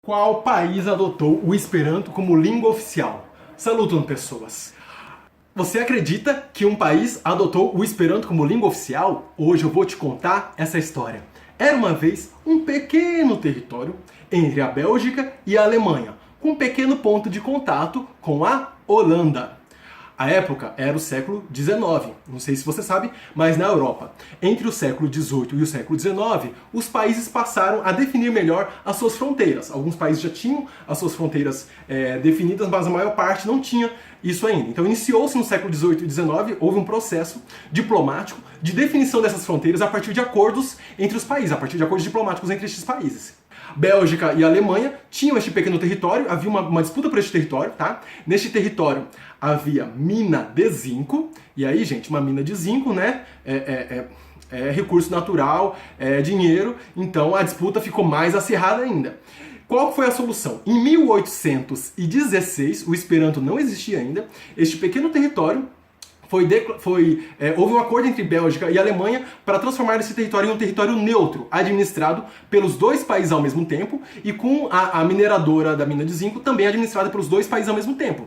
Qual país adotou o Esperanto como língua oficial? Salutam, pessoas! Você acredita que um país adotou o Esperanto como língua oficial? Hoje eu vou te contar essa história. Era uma vez um pequeno território entre a Bélgica e a Alemanha, com um pequeno ponto de contato com a Holanda. A época era o século XIX, não sei se você sabe, mas na Europa. Entre o século XVIII e o século XIX, os países passaram a definir melhor as suas fronteiras. Alguns países já tinham as suas fronteiras definidas, mas a maior parte não tinha isso ainda. Então iniciou-se no século XVIII e XIX, houve um processo diplomático de definição dessas fronteiras a partir de acordos entre os países, a partir de acordos diplomáticos entre estes países. Bélgica e Alemanha tinham este pequeno território, havia uma disputa por este território, tá? Neste território havia mina de zinco, e aí, gente, uma mina de zinco, né, é recurso natural, é dinheiro, então a disputa ficou mais acirrada ainda. Qual foi a solução? Em 1816, o Esperanto não existia ainda, este pequeno território houve um acordo entre Bélgica e Alemanha para transformar esse território em um território neutro, administrado pelos dois países ao mesmo tempo e com a mineradora da mina de zinco também administrada pelos dois países ao mesmo tempo.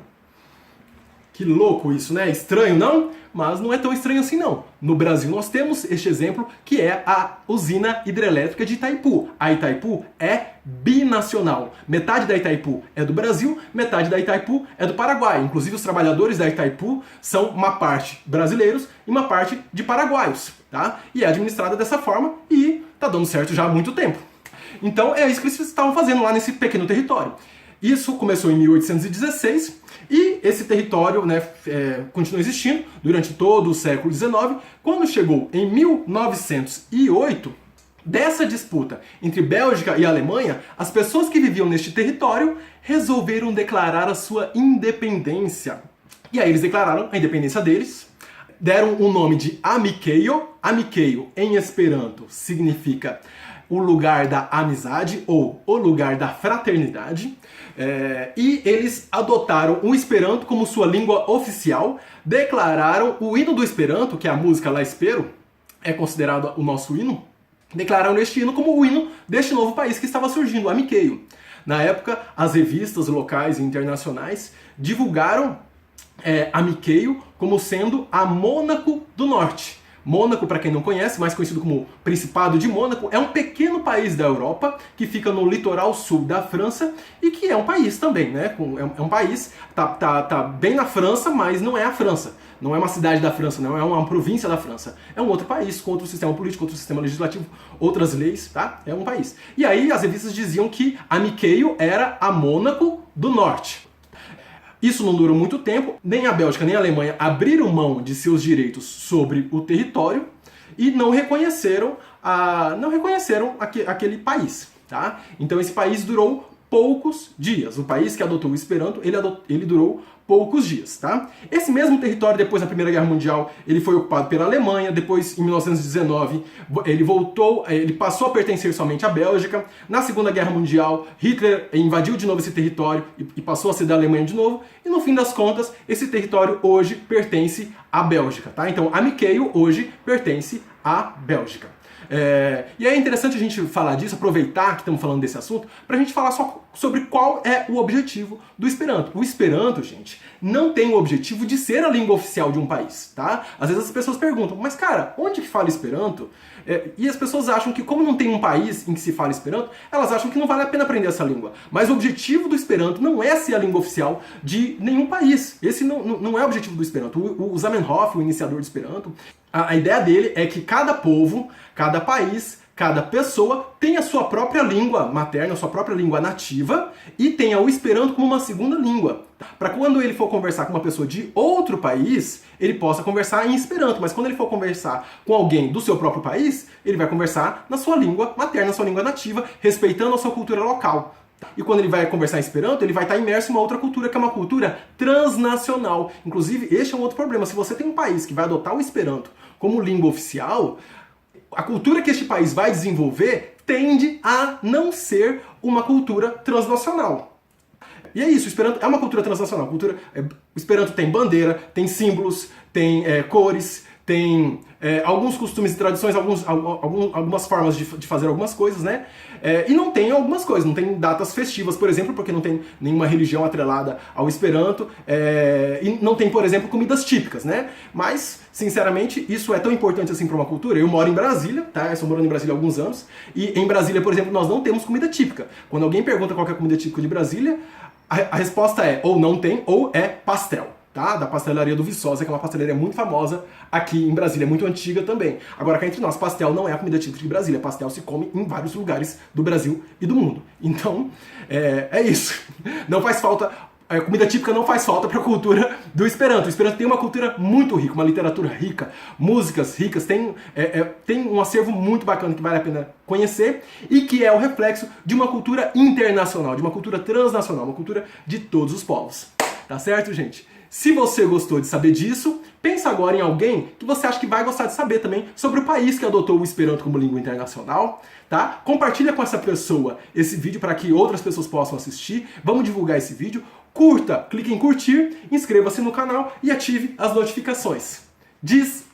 Que louco isso, né? Estranho, não? Mas não é tão estranho assim, não. No Brasil nós temos este exemplo, que é a usina hidrelétrica de Itaipu. A Itaipu é binacional. Metade da Itaipu é do Brasil, metade da Itaipu é do Paraguai. Inclusive os trabalhadores da Itaipu são uma parte brasileiros e uma parte de paraguaios, tá? E é administrada dessa forma e tá dando certo já há muito tempo. Então é isso que eles estavam fazendo lá nesse pequeno território. Isso começou em 1816 e esse território, né, continuou existindo durante todo o século XIX. Quando chegou em 1908, dessa disputa entre Bélgica e Alemanha, as pessoas que viviam neste território resolveram declarar a sua independência. E aí eles declararam a independência deles, deram o nome de Amikeio. Amikeio, em Esperanto, significa o lugar da amizade ou o lugar da fraternidade, e eles adotaram o Esperanto como sua língua oficial, declararam o hino do Esperanto, que é a música La Espero, é considerado o nosso hino, declararam este hino como o hino deste novo país que estava surgindo, Amikeio. Na época, as revistas locais e internacionais divulgaram Amikeio como sendo a Mônaco do Norte. Mônaco, para quem não conhece, mais conhecido como Principado de Mônaco, é um pequeno país da Europa que fica no litoral sul da França e que é um país também, né? É um país, tá bem na França, mas não é a França. Não é uma cidade da França, não é uma província da França. É um outro país, com outro sistema político, outro sistema legislativo, outras leis, tá? É um país. E aí as revistas diziam que Amikeio era a Mônaco do Norte. Isso não durou muito tempo, nem a Bélgica nem a Alemanha abriram mão de seus direitos sobre o território e não reconheceram aquele país, tá? Então esse país durou poucos dias. O país que adotou o Esperanto, ele durou poucos dias, tá? Esse mesmo território, depois da Primeira Guerra Mundial, ele foi ocupado pela Alemanha, depois, em 1919, ele passou a pertencer somente à Bélgica. Na Segunda Guerra Mundial, Hitler invadiu de novo esse território e passou a ser da Alemanha de novo, e no fim das contas, esse território hoje pertence à Bélgica, tá? Então, Amikeio hoje pertence à Bélgica. E é interessante a gente falar disso, aproveitar que estamos falando desse assunto, para a gente falar só sobre qual é o objetivo do Esperanto. O Esperanto, gente, não tem o objetivo de ser a língua oficial de um país, tá? Às vezes as pessoas perguntam, mas cara, onde que fala Esperanto? E as pessoas acham que como não tem um país em que se fala Esperanto, elas acham que não vale a pena aprender essa língua. Mas o objetivo do Esperanto não é ser a língua oficial de nenhum país. Esse não é o objetivo do Esperanto. O Zamenhof, o iniciador do Esperanto, a ideia dele é que cada povo, cada país, cada pessoa tem a sua própria língua materna, a sua própria língua nativa e tenha o Esperanto como uma segunda língua. Para quando ele for conversar com uma pessoa de outro país, ele possa conversar em Esperanto, mas quando ele for conversar com alguém do seu próprio país, ele vai conversar na sua língua materna, na sua língua nativa, respeitando a sua cultura local. E quando ele vai conversar em Esperanto, ele vai estar imerso em uma outra cultura, que é uma cultura transnacional. Inclusive, este é um outro problema. Se você tem um país que vai adotar o Esperanto como língua oficial, a cultura que este país vai desenvolver tende a não ser uma cultura transnacional. E é isso, o Esperanto é uma cultura transnacional. O Esperanto tem bandeira, tem símbolos, tem cores, tem alguns costumes e tradições, algumas formas de fazer algumas coisas, né? E não tem algumas coisas, não tem datas festivas, por exemplo, porque não tem nenhuma religião atrelada ao Esperanto, e não tem, por exemplo, comidas típicas, né? Mas, sinceramente, isso é tão importante assim para uma cultura. Eu moro em Brasília, tá? Eu estou morando em Brasília há alguns anos, e em Brasília, por exemplo, nós não temos comida típica. Quando alguém pergunta qual é a comida típica de Brasília, a resposta é ou não tem, ou é pastel. Tá? Da pastelaria do Viçosa, que é uma pastelaria muito famosa aqui em Brasília, muito antiga também. Agora, cá entre nós, pastel não é a comida típica de Brasília. Pastel se come em vários lugares do Brasil e do mundo. Então, é isso. Não faz falta... comida típica não faz falta para a cultura do Esperanto. O Esperanto tem uma cultura muito rica, uma literatura rica, músicas ricas, tem um acervo muito bacana que vale a pena conhecer e que é o reflexo de uma cultura internacional, de uma cultura transnacional, uma cultura de todos os povos. Tá certo, gente? Se você gostou de saber disso, pensa agora em alguém que você acha que vai gostar de saber também sobre o país que adotou o Esperanto como língua internacional, tá? Compartilha com essa pessoa esse vídeo para que outras pessoas possam assistir. Vamos divulgar esse vídeo. Curta, clique em curtir, inscreva-se no canal e ative as notificações. Diz